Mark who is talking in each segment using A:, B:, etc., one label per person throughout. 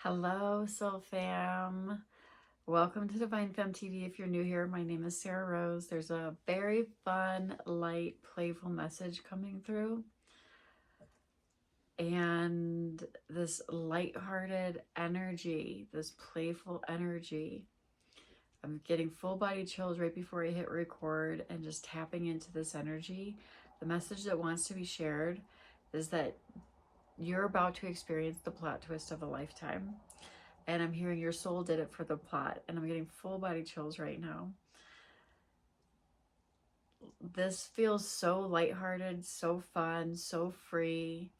A: Hello, Soul Fam. Welcome to Divine Femme TV. If you're new here, my name is Sarah Rose. There's a very fun, light, playful message coming through. And this lighthearted energy, this playful energy. I'm getting full body chills right before I hit record and just tapping into this energy. The message that wants to be shared is that you're about to experience the plot twist of a lifetime. And I'm hearing your soul did it for the plot, and I'm getting full body chills right now. This feels so lighthearted, so fun, so free,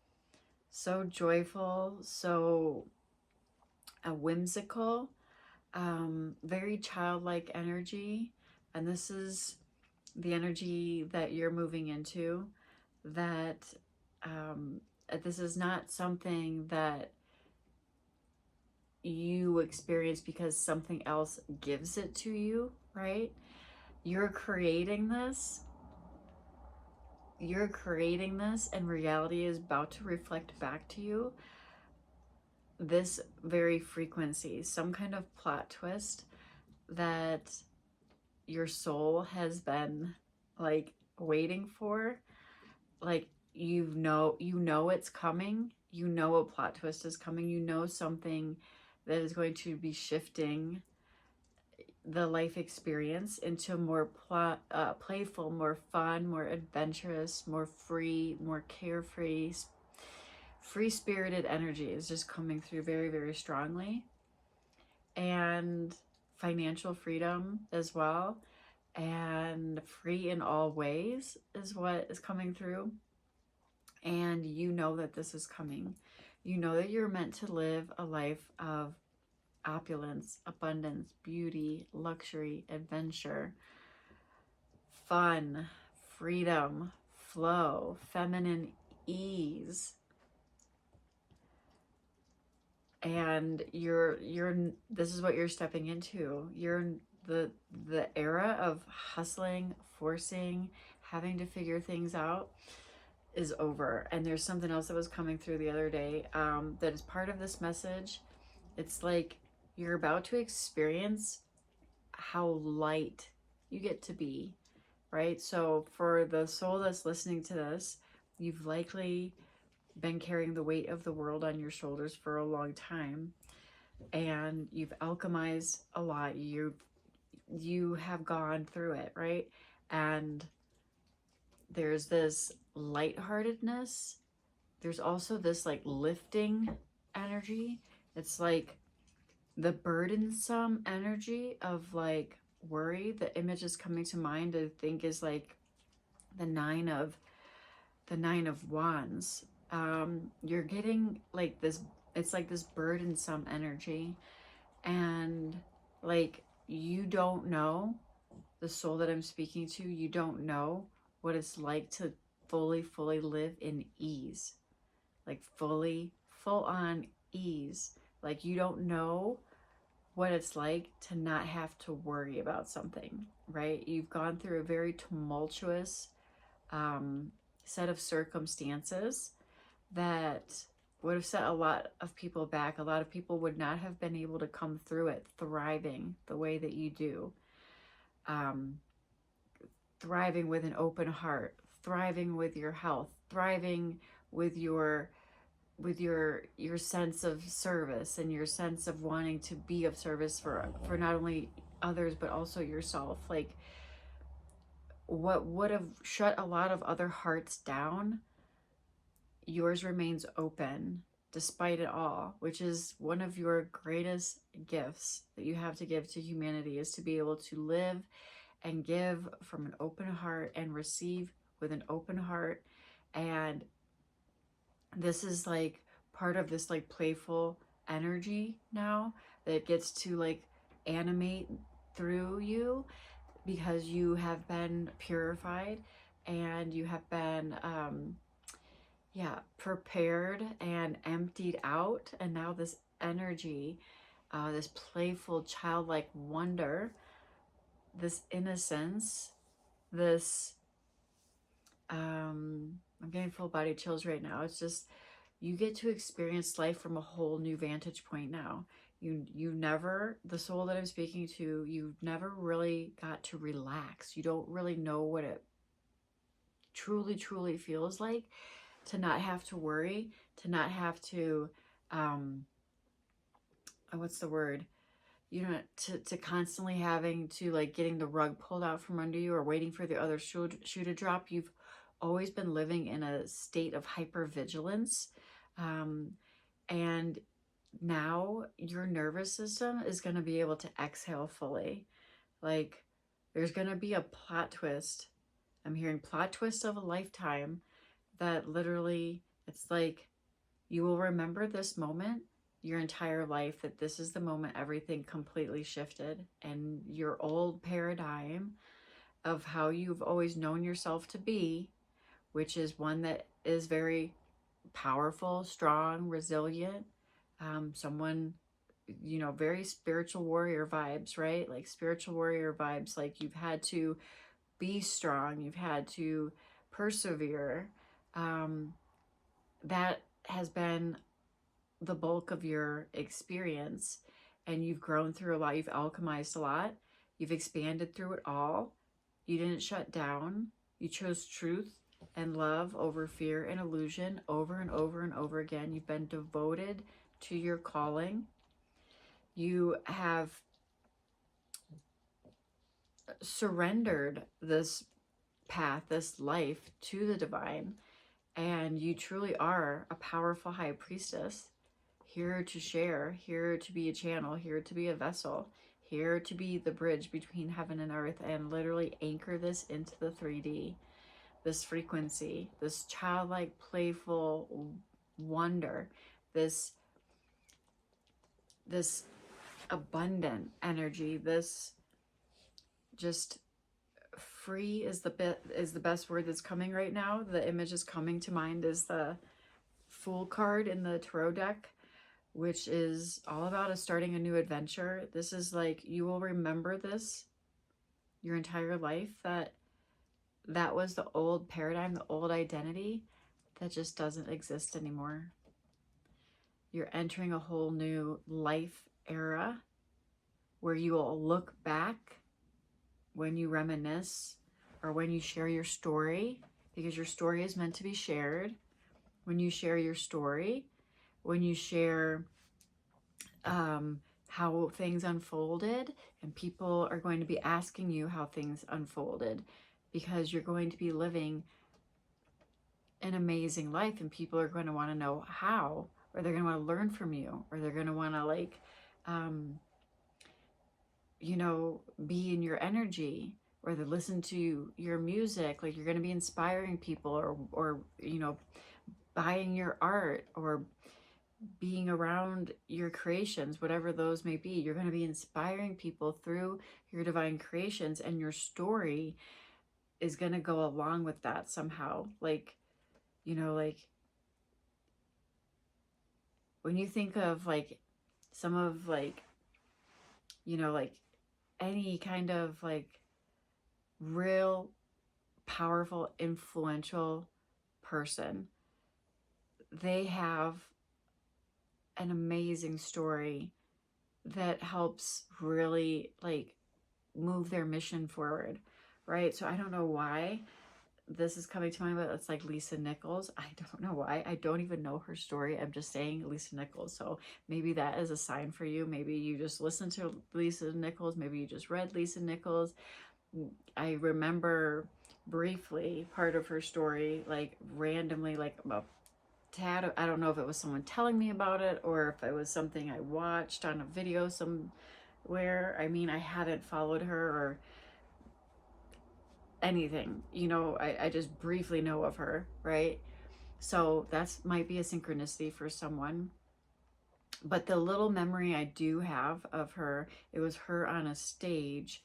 A: so joyful, so whimsical, very childlike energy. And this is the energy that you're moving into, that this is not something that you experience because something else gives it to you, right? You're creating this. You're creating this, and reality is about to reflect back to you this very frequency, some kind of plot twist that your soul has been like waiting for. Like you know it's coming. You know a plot twist is coming. You know something that is going to be shifting the life experience into more playful, more fun, more adventurous, more free, more carefree, free-spirited energy is just coming through very, very strongly. And financial freedom as well, and free in all ways is what is coming through. And you know that this is coming. You know that you're meant to live a life of opulence, abundance, beauty, luxury, adventure, fun, freedom, flow, feminine ease. And this is what you're stepping into. You're the era of hustling, forcing, having to figure things out is over. And there's something else that was coming through the other day that is part of this message. It's like you're about to experience how light you get to be, right? So for the soul that's listening to this, you've likely been carrying the weight of the world on your shoulders for a long time, and you've alchemized a lot. You have gone through it, right? And there's this lightheartedness. There's also this like lifting energy. It's like the burdensome energy of like worry. The image is coming to mind, I think, is like the nine of wands. You're getting like this, it's like this burdensome energy, and like you don't know, the soul that I'm speaking to, you don't know what it's like to fully live in ease, like full on ease. Like you don't know what it's like to not have to worry about something, right? You've gone through a very tumultuous set of circumstances that would have set a lot of people back. A lot of people would not have been able to come through it thriving the way that you do. Thriving with an open heart, thriving with your health, thriving with your sense of service and your sense of wanting to be of service for not only others but also yourself. Like what would have shut a lot of other hearts down, yours remains open despite it all, which is one of your greatest gifts that you have to give to humanity, is to be able to live and give from an open heart and receive with an open heart. And this is like part of this like playful energy now that gets to like animate through you, because you have been purified and you have been prepared and emptied out. And now this energy, this playful childlike wonder, this innocence, this I'm getting full body chills right now. It's just You get to experience life from a whole new vantage point now. You never, the soul that I'm speaking to, you never really got to relax. You don't really know what it truly feels like to not have to worry, to not have to what's the word? You know, to constantly having to like getting the rug pulled out from under you or waiting for the other shoe to drop. You've always been living in a state of hypervigilance. And now your nervous system is going to be able to exhale fully. Like there's going to be a plot twist. I'm hearing plot twist of a lifetime that literally it's like you will remember this moment your entire life, that this is the moment everything completely shifted and your old paradigm of how you've always known yourself to be, which is one that is very powerful, strong, resilient, someone, you know, very spiritual warrior vibes, right? Like spiritual warrior vibes, like you've had to be strong, you've had to persevere. That has been the bulk of your experience, and you've grown through a lot, you've alchemized a lot, you've expanded through it all. You didn't shut down. You chose truth and love over fear and illusion over and over and over again. You've been devoted to your calling. You have surrendered this path, this life to the divine, and you truly are a powerful high priestess, here to share, here to be a channel, here to be a vessel, here to be the bridge between heaven and earth and literally anchor this into the 3D, this frequency, this childlike, playful wonder, this abundant energy, this just free is the best word that's coming right now. The image is coming to mind is the Fool card in the tarot deck, which is all about us starting a new adventure. This is like, you will remember this your entire life, that was the old paradigm, the old identity that just doesn't exist anymore. You're entering a whole new life era where you will look back when you reminisce or when you share your story, because your story is meant to be shared. When you share your story, when you share how things unfolded, and people are going to be asking you how things unfolded, because you're going to be living an amazing life, and people are going to want to know how, or they're going to want to learn from you, or they're going to want to like you know, be in your energy, or they listen to your music. Like you're going to be inspiring people, or you know, buying your art, or being around your creations, whatever those may be. You're going to be inspiring people through your divine creations, and your story is going to go along with that somehow. Like, you know, like when you think of like some of like, you know, like any kind of like real powerful, influential person, they have an amazing story that helps really like move their mission forward, right? So I don't know why this is coming to mind, but it's like Lisa Nichols. I don't know why. I don't even know her story. I'm just saying Lisa Nichols. So maybe that is a sign for you. Maybe you just listened to Lisa Nichols. Maybe you just read Lisa Nichols. I remember briefly part of her story, like randomly, like about tad. I don't know if it was someone telling me about it or if it was something I watched on a video somewhere. I mean, I hadn't followed her or anything, you know, I just briefly know of her, right? So that's might be a synchronicity for someone. But the little memory I do have of her, it was her on a stage,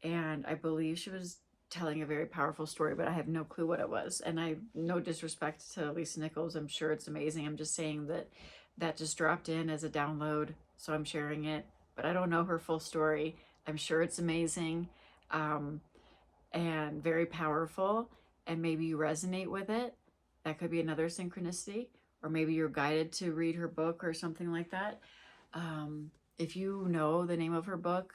A: and I believe she was telling a very powerful story, but I have no clue what it was. And I, no disrespect to Lisa Nichols, I'm sure it's amazing. I'm just saying that that just dropped in as a download, so I'm sharing it. But I don't know her full story. I'm sure it's amazing. And very powerful, and maybe you resonate with it. That could be another synchronicity. or maybe you're guided to read her book or something like that. If you know the name of her book,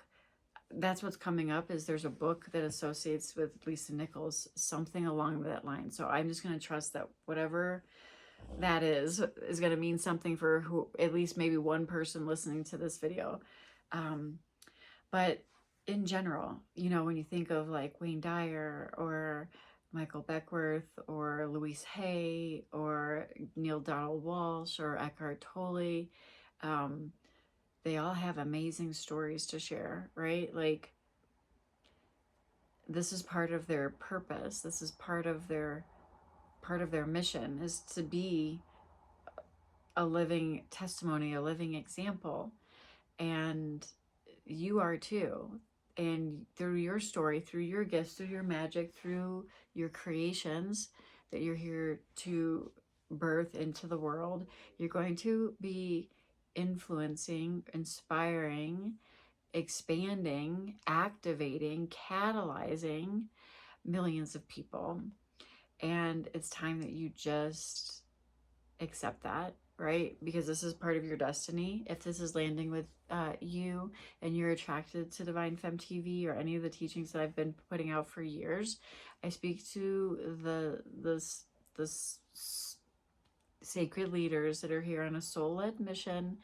A: that's what's coming up, is there's a book that associates with Lisa Nichols, something along that line. So I'm just going to trust that whatever that is going to mean something for who, at least maybe one person listening to this video. But in general, you know, when you think of like Wayne Dyer or Michael Beckworth or Louise Hay or Neil Donald Walsh or Eckhart Tolle, they all have amazing stories to share, right? Like, this is part of their purpose. This is part of their mission, is to be a living testimony, a living example. And you are too. And through your story, through your gifts, through your magic, through your creations that you're here to birth into the world, you're going to be influencing, inspiring, expanding, activating, catalyzing millions of people. And it's time that you just accept that, right? Because this is part of your destiny. If this is landing with you and you're attracted to Divine Femme TV or any of the teachings that I've been putting out for years, I speak to the sacred leaders that are here on a soul-led mission.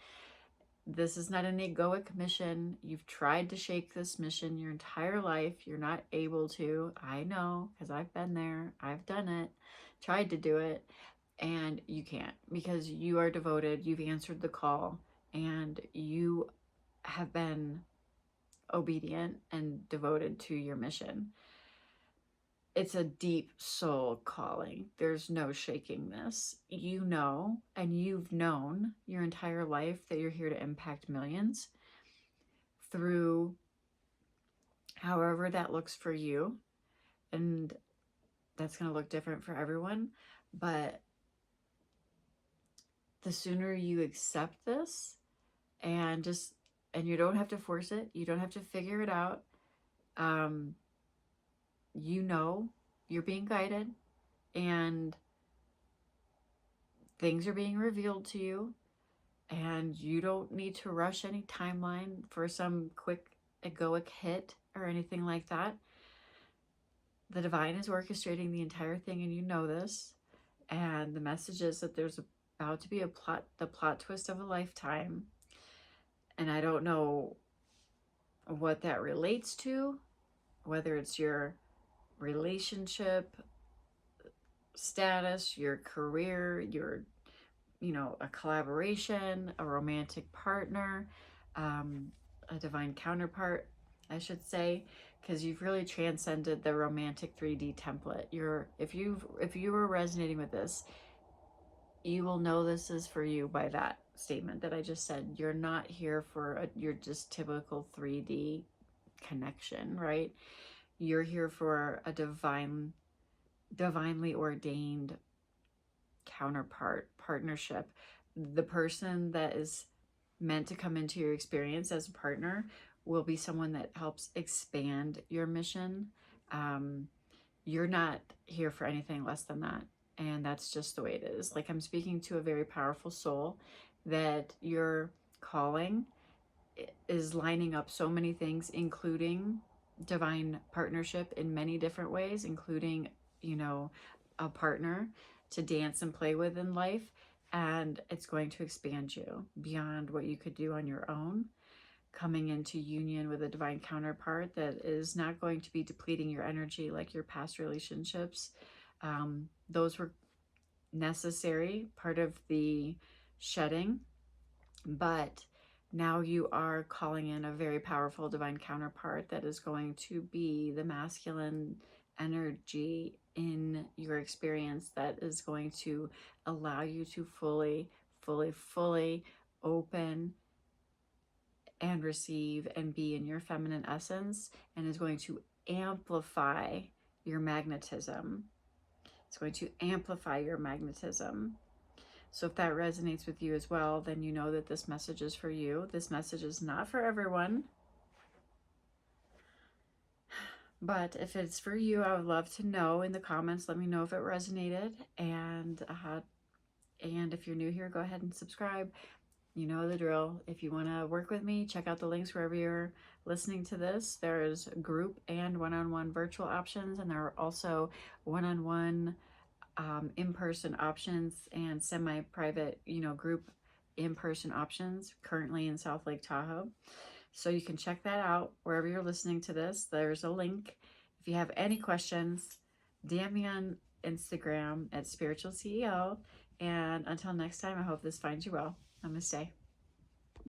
A: This is not an egoic mission. You've tried to shake this mission your entire life. You're not able to. I know, because I've been there. I've done it. Tried to do it. And you can't, because you are devoted. You've answered the call. And you have been obedient and devoted to your mission. It's a deep soul calling. There's no shaking this. You know, and you've known your entire life that you're here to impact millions through however that looks for you. And that's going to look different for everyone. But the sooner you accept this and you don't have to force it, you don't have to figure it out. You know, you're being guided and things are being revealed to you, and you don't need to rush any timeline for some quick egoic hit or anything like that. The divine is orchestrating the entire thing, and you know this. And the message is that there's about to be the plot twist of a lifetime. And I don't know what that relates to, whether it's your relationship status, your career, your, you know, a collaboration, a romantic partner, a divine counterpart, I should say, because you've really transcended the romantic 3D template. If you were resonating with this, you will know this is for you by that statement that I just said. You're not here for your just typical 3D connection, right? You're here for a divinely ordained partnership. The person that is meant to come into your experience as a partner will be someone that helps expand your mission. You're not here for anything less than that. And that's just the way it is. Like, I'm speaking to a very powerful soul that your calling is lining up so many things, including divine partnership in many different ways, including, you know, a partner to dance and play with in life. And it's going to expand you beyond what you could do on your own, coming into union with a divine counterpart that is not going to be depleting your energy like your past relationships. Those were necessary, part of the shedding, but now you are calling in a very powerful divine counterpart that is going to be the masculine energy in your experience, that is going to allow you to fully open and receive and be in your feminine essence, and is going to amplify your magnetism. It's going to amplify your magnetism. So if that resonates with you as well, then you know that this message is for you. This message is not for everyone. But if it's for you, I would love to know in the comments. Let me know if it resonated. And And if you're new here, go ahead and subscribe. You know the drill. If you want to work with me, check out the links wherever you're listening to this. There's group and one-on-one virtual options, and there are also one-on-one in-person options and semi-private, group in-person options currently in South Lake Tahoe. So you can check that out wherever you're listening to this. There's a link. If you have any questions, DM me on Instagram at Spiritual CEO. And until next time, I hope this finds you well. Namaste.